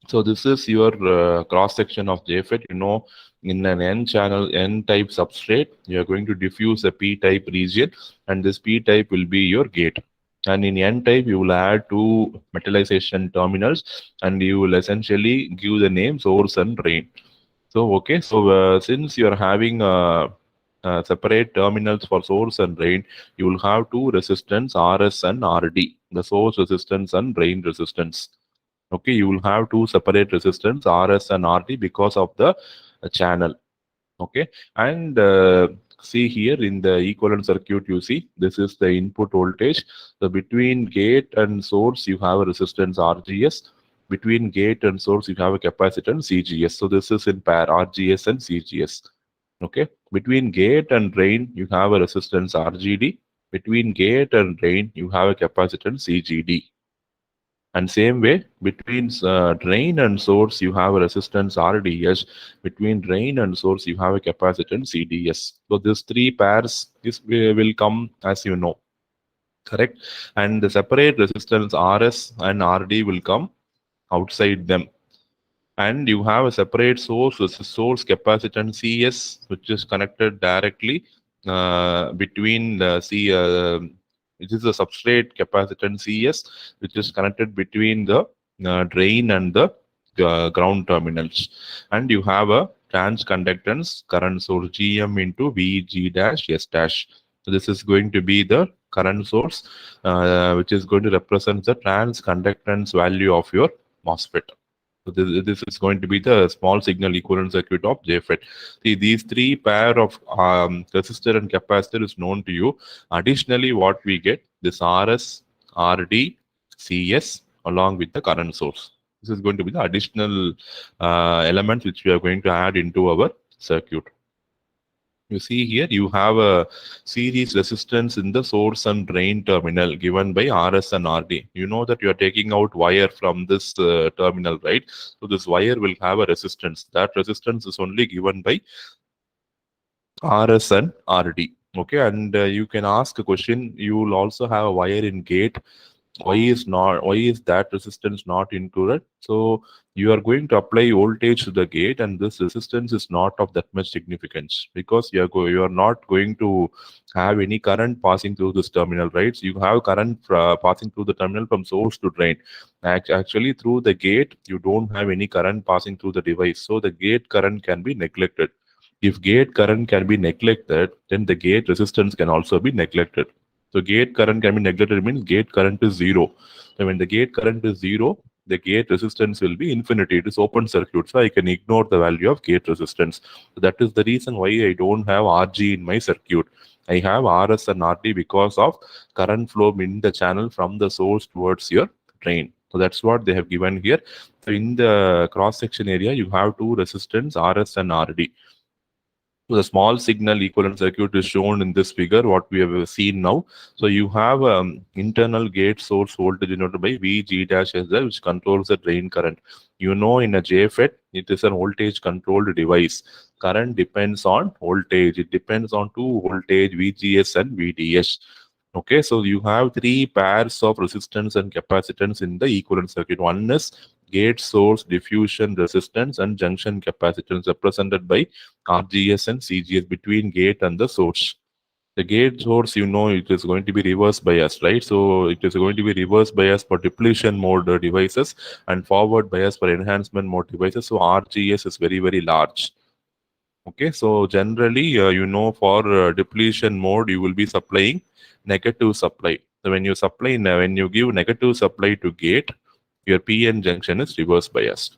So this is your cross section of JFET. You know, in an N-channel, N-type substrate, you are going to diffuse a P-type region, and this P-type will be your gate. And in N-type, you will add two metallization terminals, and you will essentially give the name source and drain. So, okay, so since you are having separate terminals for source and drain, you will have two resistance, RS and RD, the source resistance and drain resistance. Okay, you will have two separate resistance, RS and RD, because of the channel. Okay, and see here in the equivalent circuit, you see this is the input voltage. So between gate and source, you have a resistance RGS. Between gate and source, you have a capacitance CGS. So this is in pair, RGS and CGS. Okay, between gate and drain, you have a resistance RGD. Between gate and drain, you have a capacitance CGD. And same way, between drain and source, you have a resistance RDS. Between drain and source, you have a capacitance CDS. So these three pairs will come, as you know, correct? And the separate resistance RS and RD will come outside them. And you have a separate source, which is source capacitance CS, which is connected directly between the which is the substrate capacitance CS, which is connected between the drain and the ground terminals. And you have a transconductance current source GM into VG dash S dash. So this is going to be the current source, which is going to represent the transconductance value of your MOSFET. So this is going to be the small signal equivalent circuit of JFET. See, these three pair of resistor and capacitor is known to you. Additionally, what we get, this RS, RD, CS along with the current source. This is going to be the additional elements which we are going to add into our circuit. You see here, you have a series resistance in the source and drain terminal given by RS and RD. You know that you are taking out wire from this terminal, right? So this wire will have a resistance. That resistance is only given by RS and RD. Okay, and you can ask a question. You will also have a wire in gate. Why is that resistance not included? So you are going to apply voltage to the gate, and this resistance is not of that much significance, because you are not going to have any current passing through this terminal, right? So you have current passing through the terminal from source to drain. Actually, through the gate, you don't have any current passing through the device, so the gate current can be neglected. If gate current can be neglected, then the gate resistance can also be neglected. So gate current can be neglected means gate current is zero. So when the gate current is zero, the gate resistance will be infinity. It is open circuit, so I can ignore the value of gate resistance. So that is the reason why I don't have RG in my circuit. I have RS and RD because of current flow in the channel from the source towards your drain. So that's what they have given here. So in the cross section area, you have two resistance, RS and RD. So the small signal equivalent circuit is shown in this figure, what we have seen now. So you have internal gate source voltage denoted by VG-SL, which controls the drain current. You know, in a JFET, it is a voltage controlled device. Current depends on voltage. It depends on two voltage, VGS and VDS. Okay, so you have three pairs of resistance and capacitance in the equivalent circuit. One is gate source diffusion resistance and junction capacitance, represented by RGS and CGS between gate and the source. The gate source, you know, it is going to be reverse bias, right? So it is going to be reverse bias for depletion mode devices and forward bias for enhancement mode devices. So RGS is very, very large. Okay, so generally, you know, for depletion mode, you will be supplying negative supply. So when you supply, when you give negative supply to gate, your PN junction is reverse biased.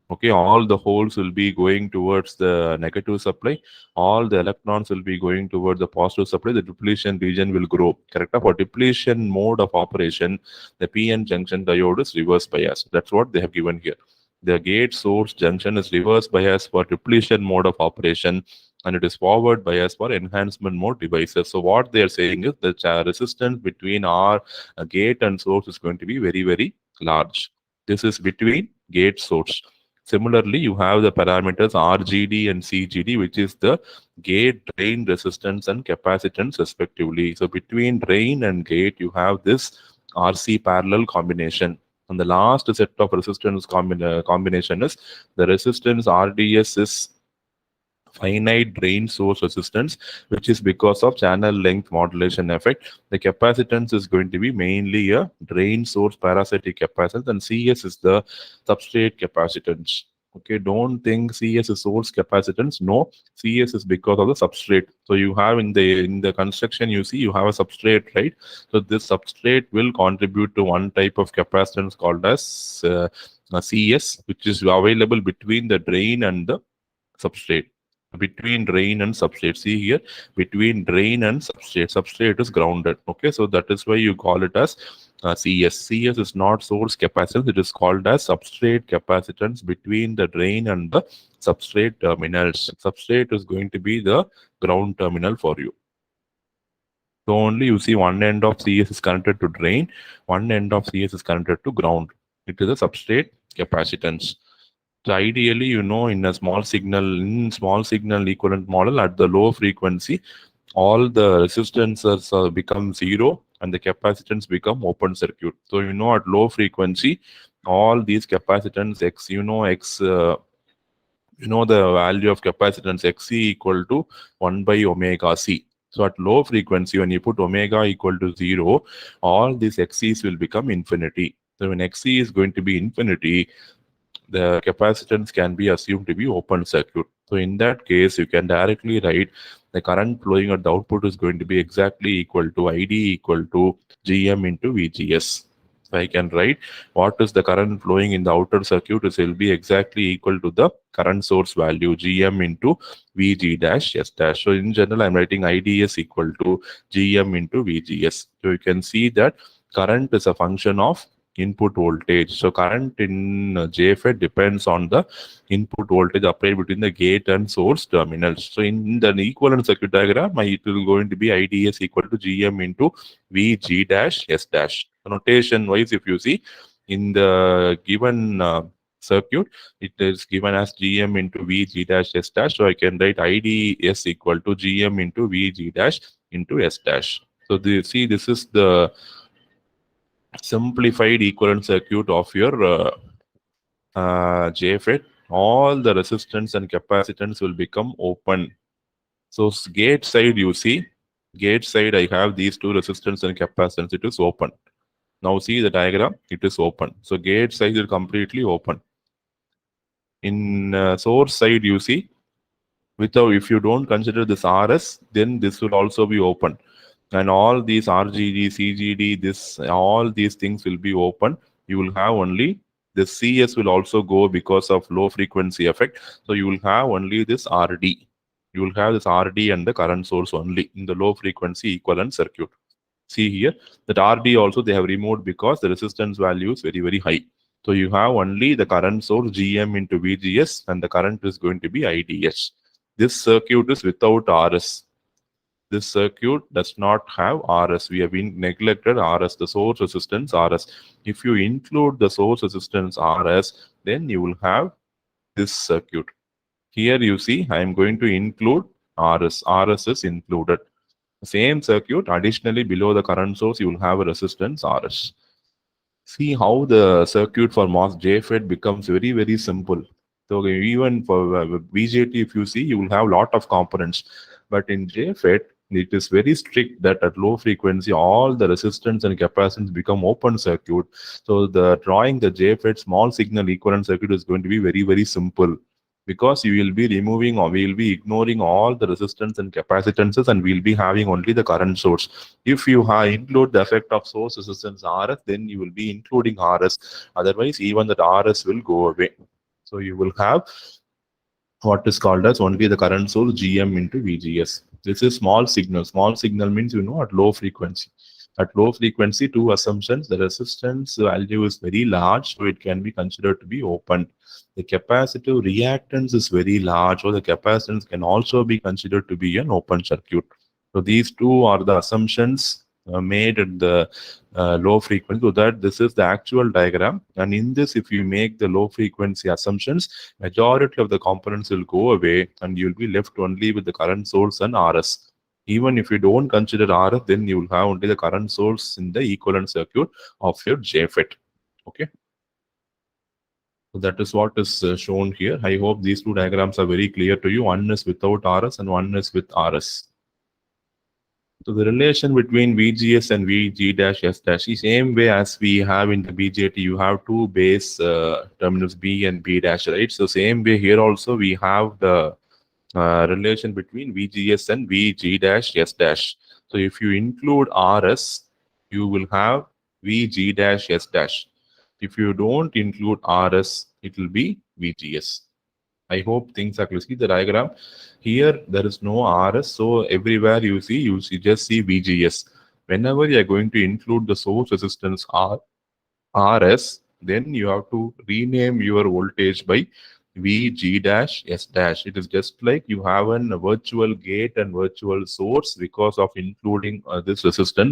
Okay, all the holes will be going towards the negative supply. All the electrons will be going towards the positive supply. The depletion region will grow. Correct? For depletion mode of operation, the PN junction diode is reverse biased. That's what they have given here. The gate source junction is reverse bias for depletion mode of operation, and it is forward bias for enhancement mode devices. So what they are saying is the resistance between our gate and source is going to be very, very large. This is between gate source. Similarly, you have the parameters RGD and CGD, which is the gate drain resistance and capacitance respectively. So between drain and gate, you have this RC parallel combination. And the last set of resistance combination is the resistance RDS is finite drain source resistance, which is because of channel length modulation effect. The capacitance is going to be mainly a drain source parasitic capacitance, and CS is the substrate capacitance. Okay, don't think CS is source capacitance. No, CS is because of the substrate. So you have in the construction, you see you have a substrate, right? So this substrate will contribute to one type of capacitance called as CS, which is available between the drain and the substrate. Between drain and substrate, see here, between drain and substrate is grounded. Okay, so that is why you call it as CS is not source capacitance, it is called as substrate capacitance between the drain and the substrate terminals. Substrate is going to be the ground terminal for you. So only you see one end of CS is connected to drain, one end of CS is connected to ground. It is a substrate capacitance. So ideally, in small signal equivalent model at the low frequency, all the resistances become zero and the capacitance become open circuit. So at low frequency, all these capacitance X, the value of capacitance Xc equal to 1 by omega C. So at low frequency, when you put omega equal to 0, all these Xc's will become infinity. So when Xc is going to be infinity, the capacitance can be assumed to be open circuit. So in that case, you can directly write the current flowing at the output is going to be exactly equal to ID equal to Gm into VGS. So I can write what is the current flowing in the outer circuit is will be exactly equal to the current source value Gm into Vg dash S dash. So in general, I'm writing IDS equal to Gm into VGS. So you can see that current is a function of input voltage. So current in JFET depends on the input voltage applied between the gate and source terminals. So in the equivalent circuit diagram, it will going to be IDS equal to Gm into Vg dash S dash. Notation wise, if you see in the given circuit, it is given as Gm into Vg dash S dash. So I can write IDS equal to Gm into Vg dash into S dash. So this is the simplified equivalent circuit of your JFET. All the resistance and capacitance will become open. So gate side, you see, gate side I have these two resistance and capacitance, it is open. Now see the diagram, it is open. So gate side is completely open. In source side, you see, if you don't consider this RS, then this will also be open. And all these RGD, CGD, all these things will be open. You will have only the CS will also go because of low frequency effect. So you will have only this RD. You will have this RD and the current source only in the low frequency equivalent circuit. See here that RD also they have removed because the resistance value is very, very high. So you have only the current source Gm into VGS and the current is going to be IDS. This circuit is without RS. This circuit does not have RS. We have been neglected RS, the source resistance RS. If you include the source resistance RS, then you will have this circuit. Here you see, I am going to include RS. RS is included. Same circuit, additionally below the current source, you will have a resistance RS. See how the circuit for MOS JFET becomes very, very simple. So even for BJT, if you see, you will have a lot of components. But in JFET, it is very strict that at low frequency, all the resistance and capacitance become open circuit. So the drawing the JFET small signal equivalent circuit is going to be very, very simple. Because you will be removing or we will be ignoring all the resistance and capacitances and we'll be having only the current source. If you include the effect of source resistance RS, then you will be including RS. Otherwise, even that RS will go away. So you will have what is called as only the current source Gm into VGS. This is small signal. Small signal means at low frequency. At low frequency, two assumptions. The resistance value is very large, so it can be considered to be open. The capacitive reactance is very large, so the capacitance can also be considered to be an open circuit. So these two are the assumptions made at the low frequency. So that this is the actual diagram. And in this, if you make the low frequency assumptions, majority of the components will go away and you'll be left only with the current source and RS. Even if you don't consider RS, then you will have only the current source in the equivalent circuit of your JFET. Okay. So that is what is shown here. I hope these two diagrams are very clear to you. One is without RS and one is with RS. So the relation between VGS and VG dash S dash is same way as we have in the BJT. You have two base terminals B and B dash, right? So same way here also we have the relation between VGS and VG dash S dash. So if you include RS, you will have VG dash S dash. If you don't include RS, it will be VGS. I hope things are clear. See the diagram. Here there is no RS, so everywhere you just see VGS. Whenever you are going to include the source resistance RS, then you have to rename your voltage by VG dash S dash. It is just like you have a virtual gate and virtual source because of including this resistance